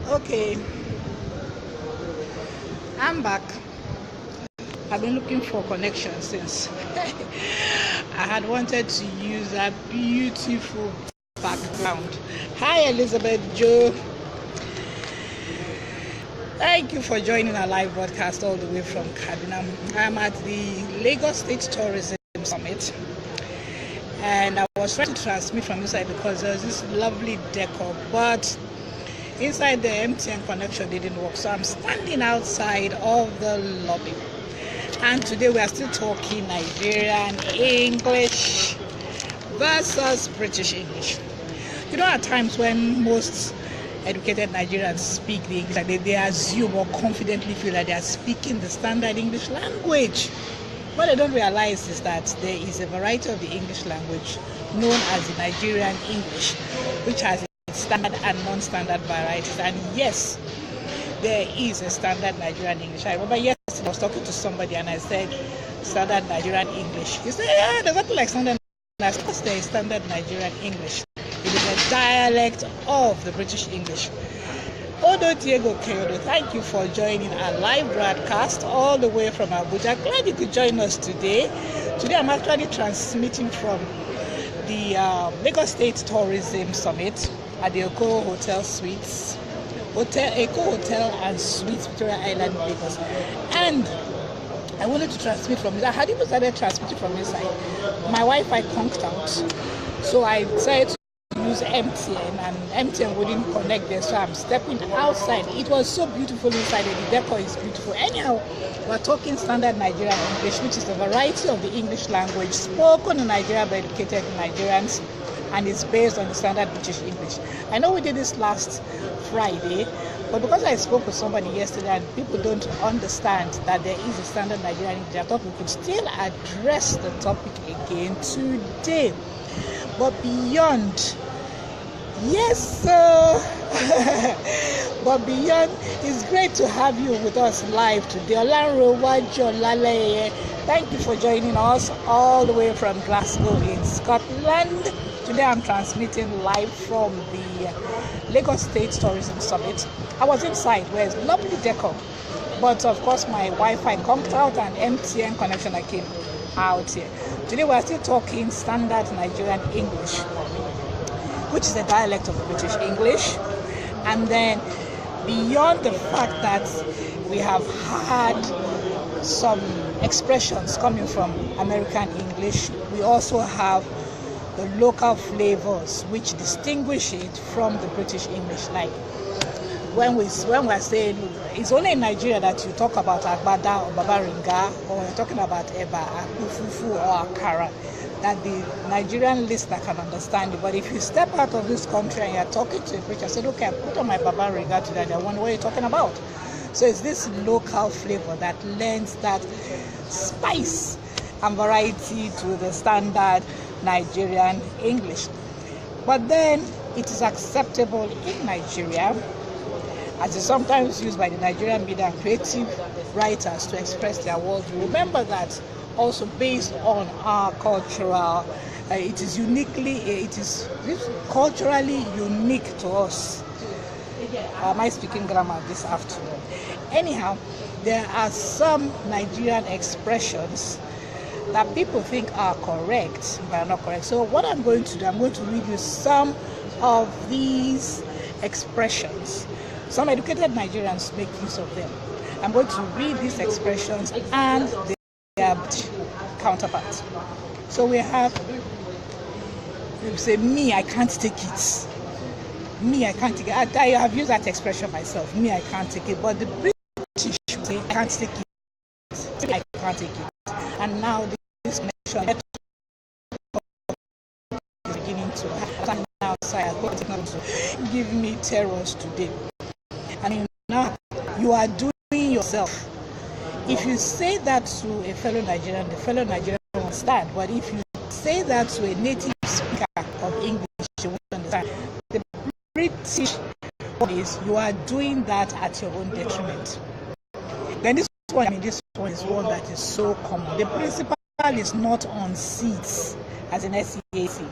Okay, I'm back. I've been looking for connection since I had wanted to use that beautiful background. Hi, Elizabeth Joe. Thank you for joining our live broadcast all the way from Kaduna. I'm at the Lagos State Tourism Summit, and I was trying to transmit from inside because there's this lovely decor, but inside the MTN connection didn't work. So I'm standing outside of the lobby. And today we are still talking Nigerian English versus British English. You know, at times when most educated Nigerians speak the English, like they assume or confidently feel that they are speaking the standard English language. What they don't realize is that there is a variety of the English language known as the Nigerian English, which has standard and non-standard varieties. And yes, there is a standard Nigerian English. I remember yesterday I was talking to somebody and I said standard Nigerian English. He said, yeah, there's nothing like standard. Of course, there is standard Nigerian English. It is a dialect of the British English. Odo Diego Keodo, thank you for joining our live broadcast all the way from Abuja. Glad you could join us today. Today I'm actually transmitting from the Lagos State Tourism Summit at the Eco Hotel Suites, Eco Hotel and Suites, Victoria Island, Lagos. And I wanted to transmit from this. I had even started transmitting from inside. My Wi-Fi conked out, so I decided to use MTN, and MTN wouldn't connect there, so I'm stepping outside. It was so beautiful inside, and the decor is beautiful. Anyhow, we're talking standard Nigerian English, which is a variety of the English language spoken in Nigeria by educated Nigerians, and it's based on the standard British English. I know we did this last Friday, but because I spoke with somebody yesterday and people don't understand that there is a standard Nigerian English, I thought we could still address the topic again today. But beyond, yes sir, but beyond, it's great to have you with us live today. Thank you for joining us all the way from Glasgow in Scotland. Today I'm transmitting live from the Lagos State Tourism Summit. I was inside where it's lovely decor, but of course my Wi-Fi conked out and MTN connection I came out here. Today we're still talking standard Nigerian English, which is a dialect of the British English. And then beyond the fact that we have had some expressions coming from American English, we also have the local flavors which distinguish it from the British English. Like when we're saying it's only in Nigeria that you talk about agbada or babaringa, or you're talking about eba, akufufu or akara, that the Nigerian listener can understand it. But if you step out of this country and you're talking to a preacher, say, okay, I put on my babaringa today, I wonder what you're talking about. So it's this local flavor that lends that spice and variety to the standard Nigerian English. But then it is acceptable in Nigeria, as is sometimes used by the Nigerian media and creative writers to express their worldview. Remember that also based on our cultural, it is culturally unique to us. Am I speaking grammar this afternoon? Anyhow, there are some Nigerian expressions that people think are correct but are not correct. So what I'm going to do, I'm going to read you some of these expressions. Some educated Nigerians make use of them. I'm going to read these expressions and their counterparts. So we have, we say, me, I can't take it. Me, I can't take it. I have used that expression myself. Me, I can't take it. But the British say, I can't take it. I can't take it. And now this mention is beginning to happen outside. I hope it's not to give me terrors today. And now you are doing yourself. If you say that to a fellow Nigerian, the fellow Nigerian will understand. But if you say that to a native speaker of English, you won't understand. The British is you are doing that at your own detriment. Then this one is one that is so common. The principal is not on seats as in SEAC.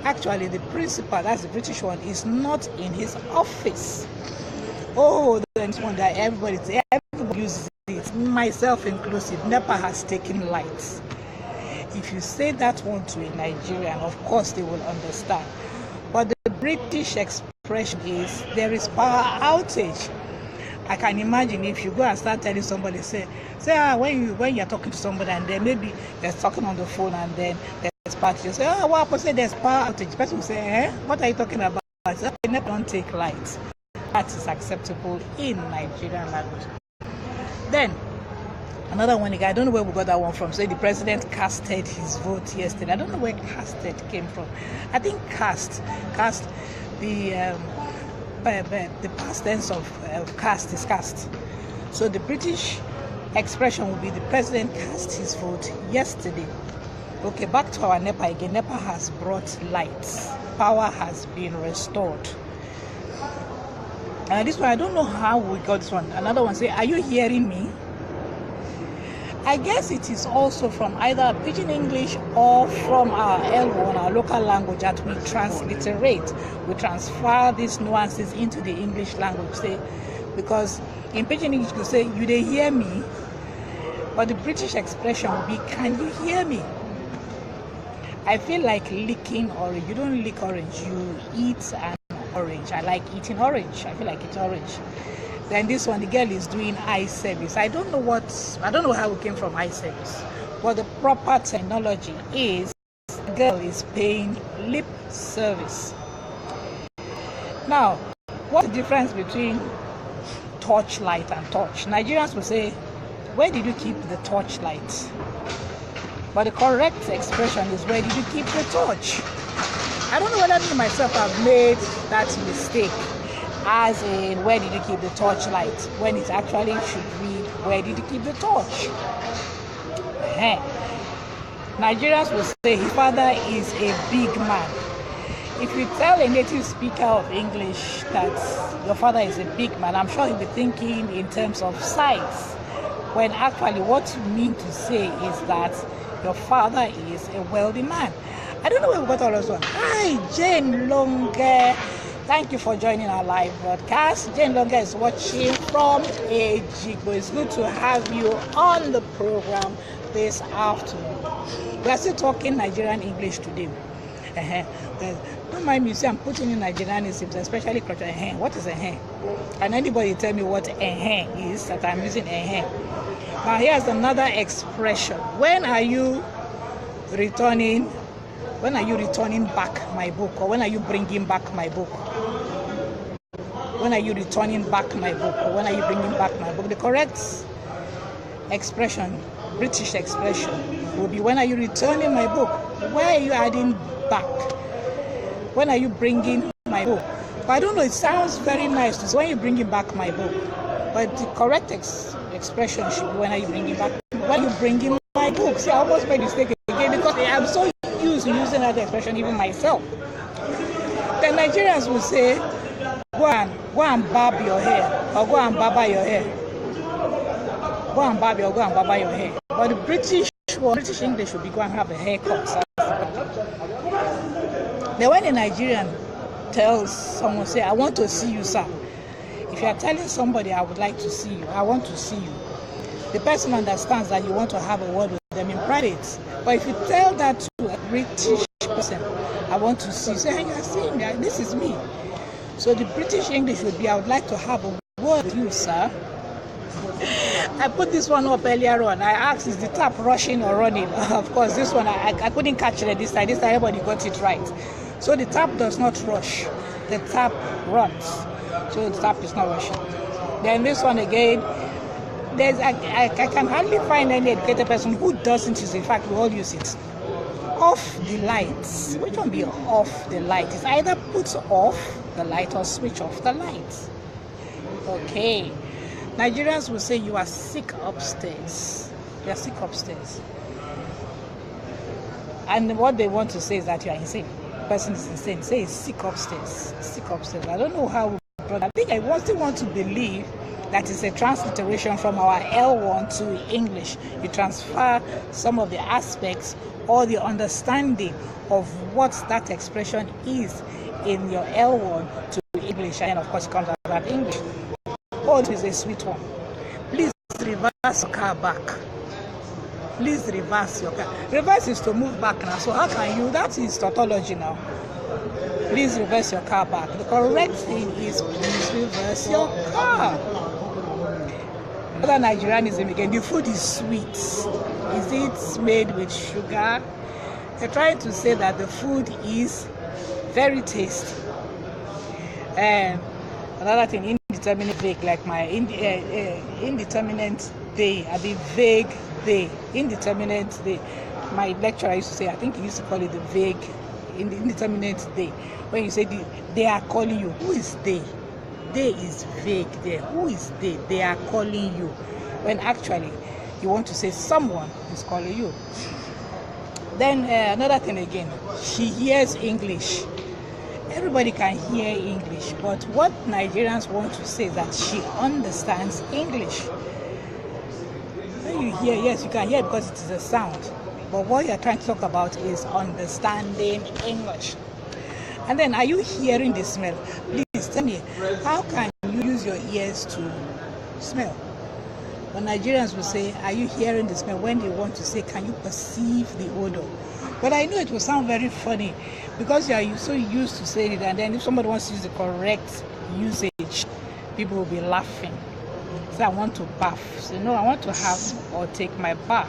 Actually, the principal, that's the British one, is not in his office. Oh, there's one that everybody uses it, myself inclusive. NEPA has taken lights. If you say that one to a Nigerian, of course they will understand. But the British expression is there is power outage. I can imagine if you go and start telling somebody, when you're talking to somebody and then maybe they're talking on the phone and then there's power outage. You say, what happened? Say there's power outage. The person will say, what are you talking about? I say, never don't take lights. That is acceptable in Nigerian language. Then another one, I don't know where we got that one from. Say the president casted his vote yesterday. I don't know where casted came from. I think cast the past tense of cast is cast. So the British expression will be the president cast his vote yesterday. Okay, back to our NEPA again. NEPA has brought lights. Power has been restored. This one, I don't know how we got this one. Another one say, are you hearing me? I guess it is also from either Pidgin English or from our L1, our local language, that we transliterate. We transfer these nuances into the English language. Say, because in Pidgin English you say, you dey hear me? But the British expression will be, can you hear me? I feel like licking orange. You don't lick orange, you eat an orange. I like eating orange. I feel like it's orange. Then this one, the girl is doing eye service. I don't know how it came from eye service. But the proper terminology is the girl is paying lip service. Now, what's the difference between torchlight and torch? Nigerians will say, where did you keep the torchlight? But the correct expression is, where did you keep the torch? I don't know whether me myself have made that mistake, as in, where did you keep the torchlight, when it actually should read, where did you keep the torch? Nigerians will say, his father is a big man. If you tell a native speaker of English that your father is a big man, I'm sure he'll be thinking in terms of size, when actually what you mean to say is that your father is a wealthy man. I don't know where we got all those ones. Hi, Jane Longer. Thank you for joining our live broadcast. Jane Longer is watching from Ejigbo. It's good to have you on the program this afternoon. We are still talking Nigerian English today. Don't mind me, I'm putting in Nigerianisms, especially culture. What is Can anybody tell me what is, that I'm using Now here's another expression. When are you returning back my book? Or when are you bringing back my book? When are you returning back my book? Or when are you bringing back my book? The correct expression, British expression, will be, when are you returning my book? Where are you adding back? When are you bringing my book? But I don't know, it sounds very nice to say, when are you bringing back my book? But the correct expression should be, when are you bringing back? When are you bringing my book? See, I almost made a mistake again, because I'm so used to using that expression, even myself. The Nigerians will say, go and barb your hair, or go and barber your hair. Go and barb or go and barber your hair. But the British English would be, go and have a haircut. Then when a Nigerian tells someone, say, I want to see you, sir. If you are telling somebody, I would like to see you, I want to see you, the person understands that you want to have a word with them in private. But if you tell that to a British person, I want to see you, say, hey, you are seeing me, this is me. So the British English would be, I would like to have a word with you, sir. I put this one up earlier on. I asked, is the tap rushing or running? Of course, this one, I couldn't catch it this time. This time, everybody got it right. So the tap does not rush. The tap runs. So the tap is not rushing. Then this one again, I can hardly find any educated person who doesn't use it. In fact, we all use it. Off the lights. Which one be off the light? It's either put off the light or switch off the light. Okay. Nigerians will say, you are sick upstairs. You are sick upstairs. And what they want to say is that you are insane. The person is insane. Say he's sick upstairs. Sick upstairs. I don't know how, but I think I still want to believe that is a transliteration from our L1 to English. You transfer some of the aspects or the understanding of what that expression is in your L1 to English, and of course it comes out of English. Oh, this is a sweet one. Please reverse your car back. Please reverse your car. Reverse is to move back now. So how can you? That is tautology now. Please reverse your car back. The correct thing is please reverse your car. Another Nigerianism again. The food is sweet. Is it made with sugar? They're trying to say that the food is very tasty. Another thing, indeterminate vague, like my indeterminate day, I mean vague day, indeterminate day. My lecturer used to say, I think he used to call it the vague, indeterminate day. When you say they are calling you, who is they? They is vague there. Who is they? They are calling you. When actually you want to say someone is calling you. Then another thing again, she hears English. Everybody can hear English, but what Nigerians want to say is that she understands English. When you hear, yes, you can hear because it is a sound, but what you're trying to talk about is understanding English. And then, are you hearing the smell? Please tell me, how can you use your ears to smell? But Nigerians will say, are you hearing the smell? When they want to say, can you perceive the odor? But I know it will sound very funny because you are so used to saying it, and then if somebody wants to use the correct usage, people will be laughing. Say, I want to bath. Say, no, I want to have or take my bath.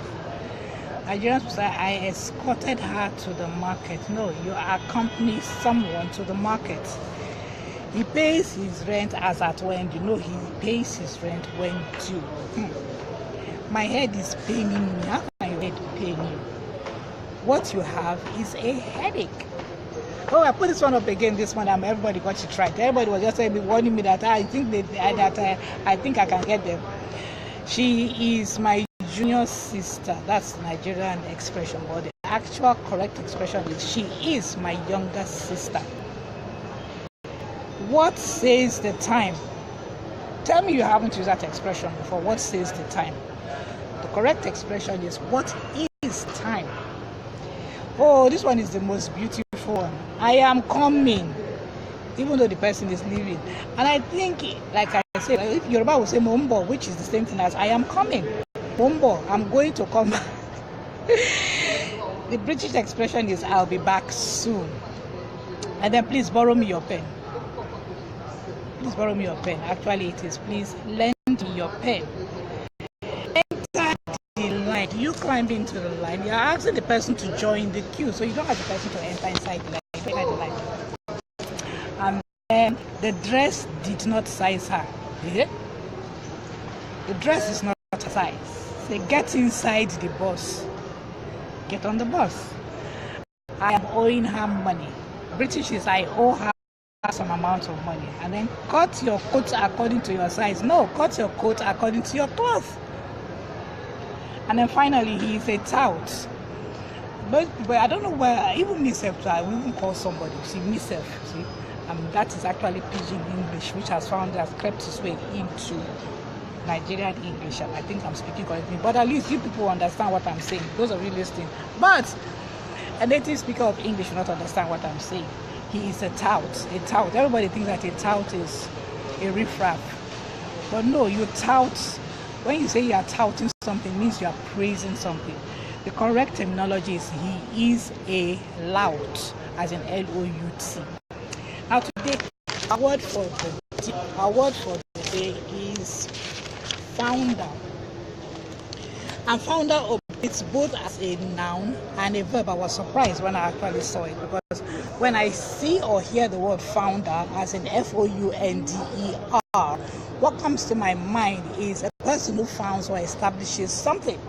Nigerians will say, I escorted her to the market. No, you accompany someone to the market. He pays his rent as at when. You know, he pays his rent when due. My head is paining me. How can your head pain you? What you have is a headache. Oh, I put this one up again. This one, everybody got it right. Everybody was just warning me that I think I think I can get them. She is my junior sister. That's the Nigerian expression, but the actual correct expression is she is my younger sister. What says the time? Tell me you haven't used that expression before. What says the time? The correct expression is what is time? Oh, this one is the most beautiful one. I am coming, even though the person is leaving. And I think, like I said, if Yoruba will say Mombo, which is the same thing as I am coming. Mombo, I'm going to come. The British expression is I'll be back soon. And then please borrow me your pen. Please borrow me your pen. Actually, it is please lend me your pen. Enter the line. You climb into the line. You're asking the person to join the queue, so you don't have the person to enter inside the line. And then the dress did not size her. Yeah? The dress is not her size. Say, get inside the bus. Get on the bus. I am owing her money. British is I owe her some amount of money. And then cut your coat according to your size. No, cut your coat according to your clothes. And then finally, he is a tout. But I don't know where, even myself, I will even call somebody. See, myself, see, that is actually pidgin English, which has crept its way into Nigerian English. And I think I'm speaking correctly. But at least you people understand what I'm saying. Those are really listening. But a native speaker of English will not understand what I'm saying. He is a tout. A tout. Everybody thinks that a tout is a riffraff. But no, you tout. When you say you are touting something, it means you are praising something. The correct terminology is he is a lout, as in L-O-U-T. Now today, our word for the day is founder. And founder operates both as a noun and a verb. I was surprised when I actually saw it, because when I see or hear the word founder as in F-O-U-N-D-E-R, what comes to my mind is a person who founds or establishes something.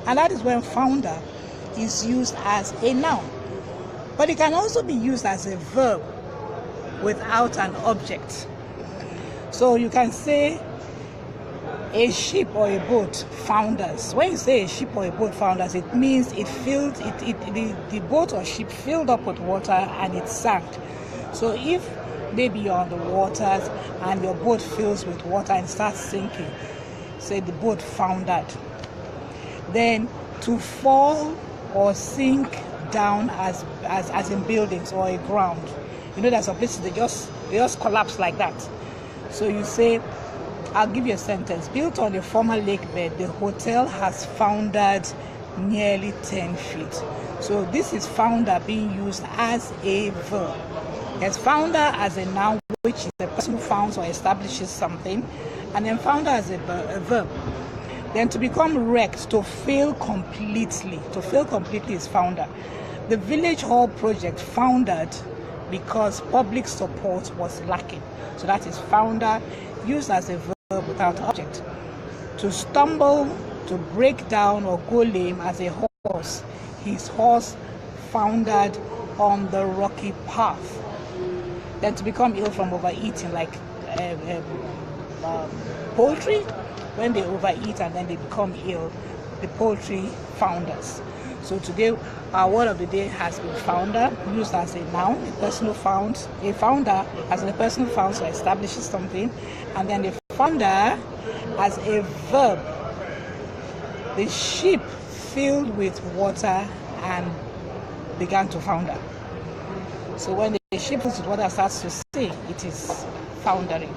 And that is when founder is used as a noun. But it can also be used as a verb without an object. So you can say a ship or a boat founders. When you say a ship or a boat founders, it means the boat or ship filled up with water and it sank. So if maybe you're on the waters and your boat fills with water and starts sinking, say the boat foundered. Then to fall or sink down as in buildings or a ground. You know, there's some places they just collapse like that. So you say I'll give you a sentence. Built on a former lake bed, the hotel has foundered nearly 10 feet. So this is founder being used as a verb. There's founder as a noun, which is the person who founds or establishes something, and then founder as a verb. Then to become wrecked, to fail completely. To fail completely is founder. The village hall project foundered because public support was lacking. So that is founder, used as a verb without object. To stumble, to break down or go lame as a horse. His horse foundered on the rocky path. Then to become ill from overeating, like poultry, when they overeat and then they become ill, the poultry founders. So today our word of the day has been founder, used as a noun, a person who founds, a founder as a person who founds or establishes something, and then a founder as a verb. The ship filled with water and began to founder. So when the ship filled with water starts to sink, it is foundering.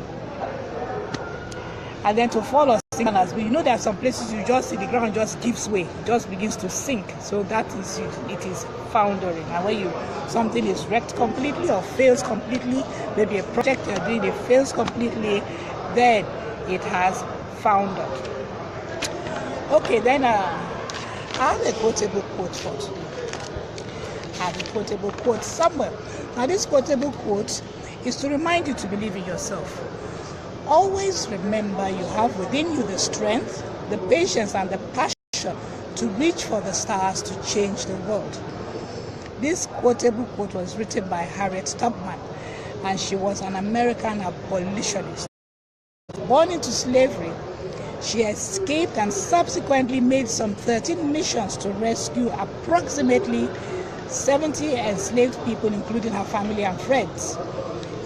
And then to fall or sink, as we know, there are some places you just see the ground just gives way, it just begins to sink. So that is it is foundering. And when something is wrecked completely or fails completely, maybe a project you're doing, it fails completely, then it has foundered. Okay, then I have a quotable quote for today. I have a quotable quote somewhere. Now this quotable quote is to remind you to believe in yourself. Always remember you have within you the strength, the patience, and the passion to reach for the stars to change the world. This quotable quote was written by Harriet Tubman, and she was an American abolitionist. Born into slavery, she escaped and subsequently made some 13 missions to rescue approximately 70 enslaved people, including her family and friends,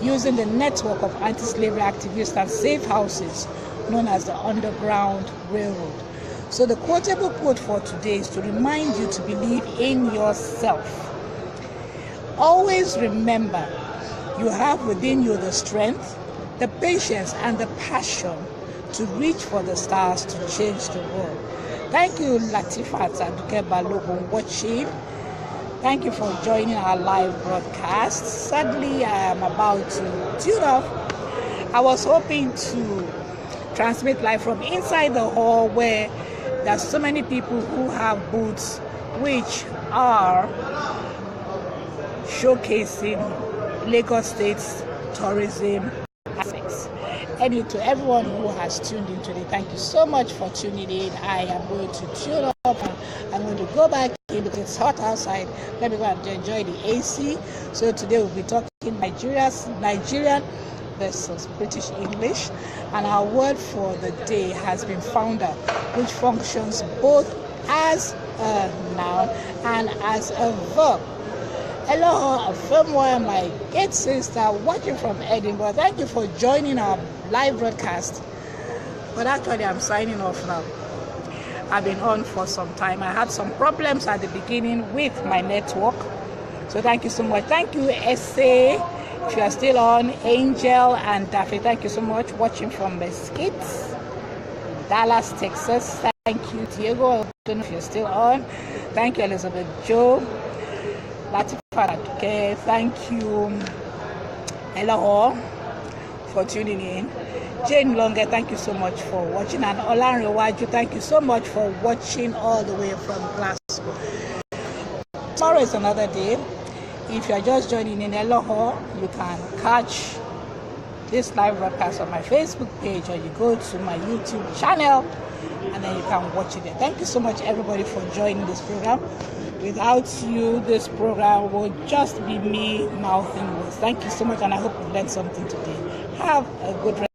using the network of anti-slavery activists and safe houses known as the Underground Railroad. So the quotable quote for today is to remind you to believe in yourself. Always remember you have within you the strength, the patience, and the passion to reach for the stars to change the world. Thank you, Latifat Aduke Balogun, watching. Thank you for joining our live broadcast. Sadly, I am about to tune off. I was hoping to transmit live from inside the hall where there's so many people who have booths which are showcasing Lagos State's tourism aspects. Anyway, to everyone who has tuned in today, thank you so much for tuning in. I am going to tune up. I'm going to go back in because it's hot outside. Let me go and enjoy the AC. So today we'll be talking Nigerian versus British English. And our word for the day has been founder, which functions both as a noun and as a verb. Hello, Afemwa, my great sister, watching from Edinburgh. Thank you for joining our live broadcast. But actually, I'm signing off now. I've been on for some time. I had some problems at the beginning with my network. So thank you so much. Thank you, Essay, if you are still on. Angel and Daffy, thank you so much. Watching from Mesquite, Dallas, Texas. Thank you, Diego. I don't know if you're still on. Thank you, Elizabeth Joe. Okay, thank you, Hello, for tuning in. Jane Longer, thank you so much for watching. And Olanrewaju, thank you so much for watching all the way from Glasgow. Tomorrow is another day. If you are just joining in Eloho, you can catch this live broadcast on my Facebook page, or you go to my YouTube channel and then you can watch it there. Thank you so much, everybody, for joining this program. Without you, this program will just be me mouthing words. Thank you so much, and I hope you learned something today. Have a good rest.